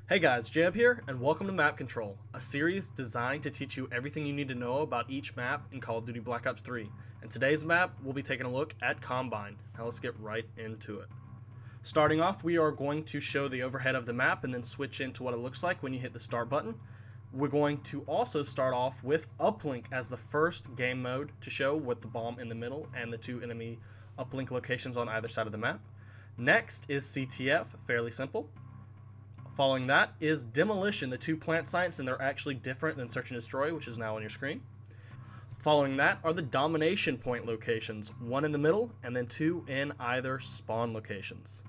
Hey guys, Jab here, and welcome to Map Control, a series designed to teach you everything you need to know about each map in Call of Duty Black Ops 3. In today's map, we'll be taking a look at Combine. Now let's get right into it. Starting off, we are going to show the overhead of the map and then switch into what it looks like when you hit the start button. We're going to also start off with Uplink as the first game mode to show, with the bomb in the middle and the two enemy uplink locations on either side of the map. Next is CTF, fairly simple. Following that is Demolition, the two plant sites, and they're actually different than Search and Destroy, which is now on your screen. Following that are the Domination Point locations, one in the middle and then two in either spawn locations.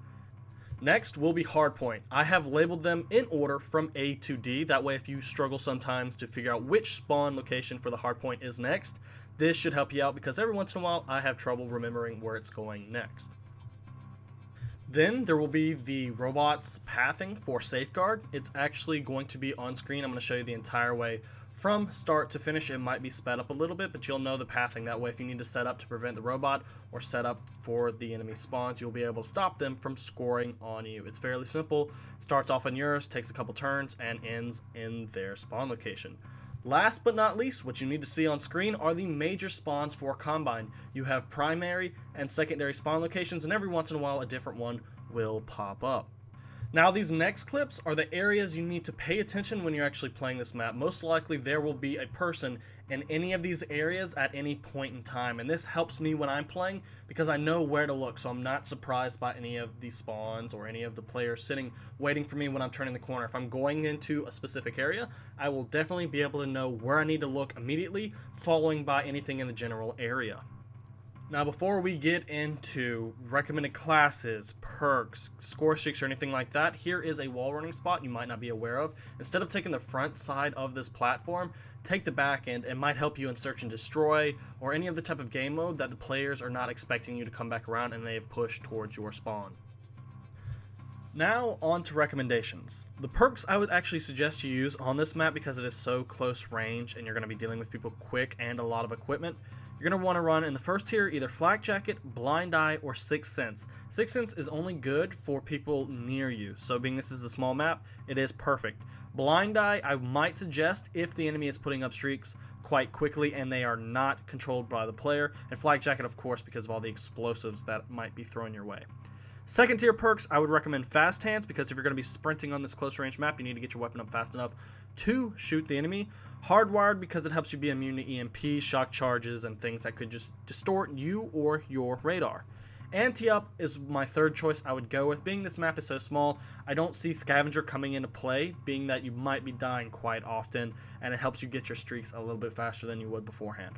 Next will be Hardpoint. I have labeled them in order from A to D, that way if you struggle sometimes to figure out which spawn location for the Hardpoint is next, this should help you out because every once in a while I have trouble remembering where it's going next. Then there will be the robots pathing for Safeguard. It's actually going to be on screen. I'm going to show you the entire way from start to finish. It might be sped up a little bit, but you'll know the pathing. That way if you need to set up to prevent the robot or set up for the enemy spawns, you'll be able to stop them from scoring on you. It's fairly simple. Starts off on yours, takes a couple turns, and ends in their spawn location. Last but not least, what you need to see on screen are the major spawns for Combine. You have primary and secondary spawn locations, and every once in a while a different one will pop up. Now these next clips are the areas you need to pay attention when you're actually playing this map. Most likely there will be a person in any of these areas at any point in time, and this helps me when I'm playing because I know where to look, so I'm not surprised by any of the spawns or any of the players sitting waiting for me when I'm turning the corner. If I'm going into a specific area, I will definitely be able to know where I need to look immediately, following by anything in the general area. Now before we get into recommended classes, perks, score streaks, or anything like that, here is a wall running spot you might not be aware of. Instead of taking the front side of this platform, take the back end. It might help you in Search and Destroy or any other type of game mode that the players are not expecting you to come back around and they have pushed towards your spawn. Now on to recommendations. The perks I would actually suggest you use on this map because it is so close range and you're going to be dealing with people quick and a lot of equipment. You're going to want to run in the first tier either Flak Jacket, Blind Eye, or Sixth Sense. Sixth Sense is only good for people near you, so being this is a small map, it is perfect. Blind Eye I might suggest if the enemy is putting up streaks quite quickly and they are not controlled by the player, and Flak Jacket of course because of all the explosives that might be thrown your way. Second tier perks, I would recommend Fast Hands because if you're going to be sprinting on this close range map, you need to get your weapon up fast enough to shoot the enemy. Hardwired because it helps you be immune to EMP, shock charges, and things that could just distort you or your radar. Anti-up is my third choice I would go with. Being this map is so small, I don't see Scavenger coming into play, being that you might be dying quite often, and it helps you get your streaks a little bit faster than you would beforehand.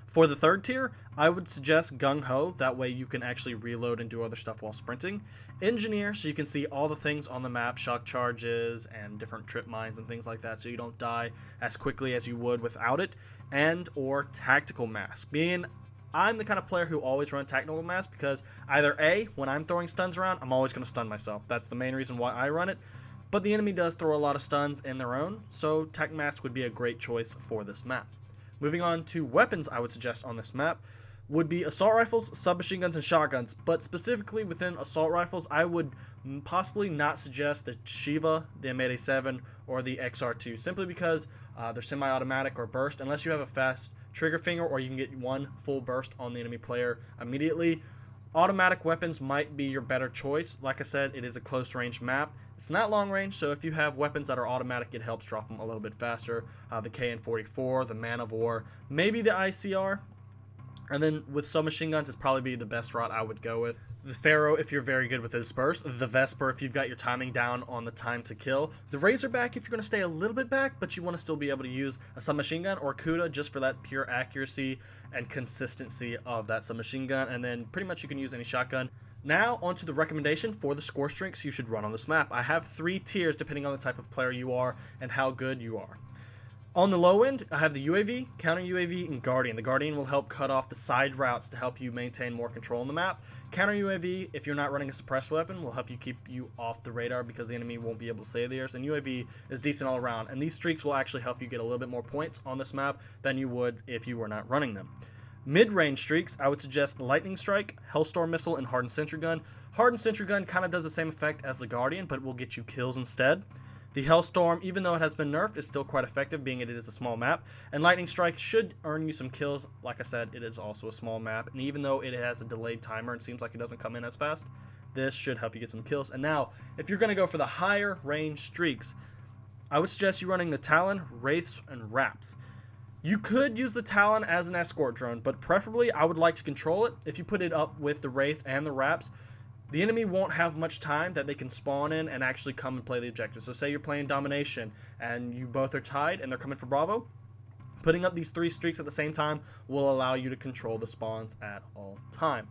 For the third tier, I would suggest Gung Ho, that way you can actually reload and do other stuff while sprinting. Engineer, so you can see all the things on the map, shock charges and different trip mines and things like that, so you don't die as quickly as you would without it. And or Tactical Mask, being I'm the kind of player who always run Tactical Mask because either A, when I'm throwing stuns around, I'm always going to stun myself. That's the main reason why I run it. But the enemy does throw a lot of stuns in their own, so Tac Mask would be a great choice for this map. Moving on to weapons I would suggest on this map would be assault rifles, submachine guns, and shotguns. But specifically within assault rifles, I would possibly not suggest the Shiva, the M87, or the XR2, simply because they're semi-automatic or burst. Unless you have a fast trigger finger or you can get one full burst on the enemy player immediately, automatic weapons might be your better choice. Like I said, it is a close range map. It's not long range, so if you have weapons that are automatic, it helps drop them a little bit faster. The KN-44, the Man of War, maybe the ICR. And then with submachine guns, it's probably be the best route I would go with. The Pharaoh, if you're very good with his burst. The Vesper, if you've got your timing down on the time to kill. The Razorback, if you're going to stay a little bit back, but you want to still be able to use a submachine gun. Or Kuda, just for that pure accuracy and consistency of that submachine gun. And then pretty much you can use any shotgun. Now, onto the recommendation for the score streaks you should run on this map. I have 3 tiers depending on the type of player you are and how good you are. On the low end, I have the UAV, Counter UAV, and Guardian. The Guardian will help cut off the side routes to help you maintain more control on the map. Counter UAV, if you're not running a suppressed weapon, will help you keep you off the radar because the enemy won't be able to save theirs. And UAV is decent all around. And these streaks will actually help you get a little bit more points on this map than you would if you were not running them. Mid-range streaks, I would suggest Lightning Strike, Hellstorm Missile, and Hardened Sentry Gun. Hardened Sentry Gun kind of does the same effect as the Guardian, but it will get you kills instead. The Hellstorm, even though it has been nerfed, is still quite effective, being it is a small map. And Lightning Strike should earn you some kills. Like I said, it is also a small map, and even though it has a delayed timer and seems like it doesn't come in as fast, this should help you get some kills. And now, if you're going to go for the higher range streaks, I would suggest you running the Talon, Wraiths, and Wraps. You could use the Talon as an escort drone, but preferably I would like to control it. If you put it up with the Wraith and the Wraps, the enemy won't have much time that they can spawn in and actually come and play the objective. So say you're playing Domination and you both are tied and they're coming for Bravo. Putting up these 3 streaks at the same time will allow you to control the spawns at all time.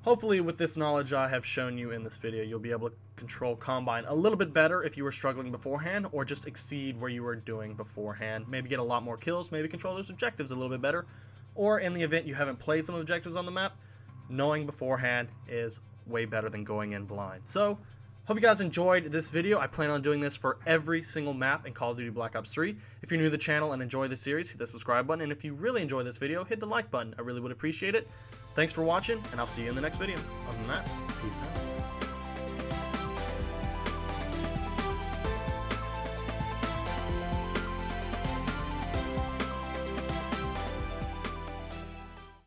Hopefully with this knowledge I have shown you in this video, you'll be able to control Combine a little bit better if you were struggling beforehand, or just exceed where you were doing beforehand. Maybe get a lot more kills, maybe control those objectives a little bit better. Or in the event you haven't played some objectives on the map, knowing beforehand is way better than going in blind. So, hope you guys enjoyed this video. I plan on doing this for every single map in Call of Duty Black Ops 3. If you're new to the channel and enjoy the series, hit the subscribe button. And if you really enjoy this video, hit the like button. I really would appreciate it. Thanks for watching, and I'll see you in the next video. Other than that, peace out.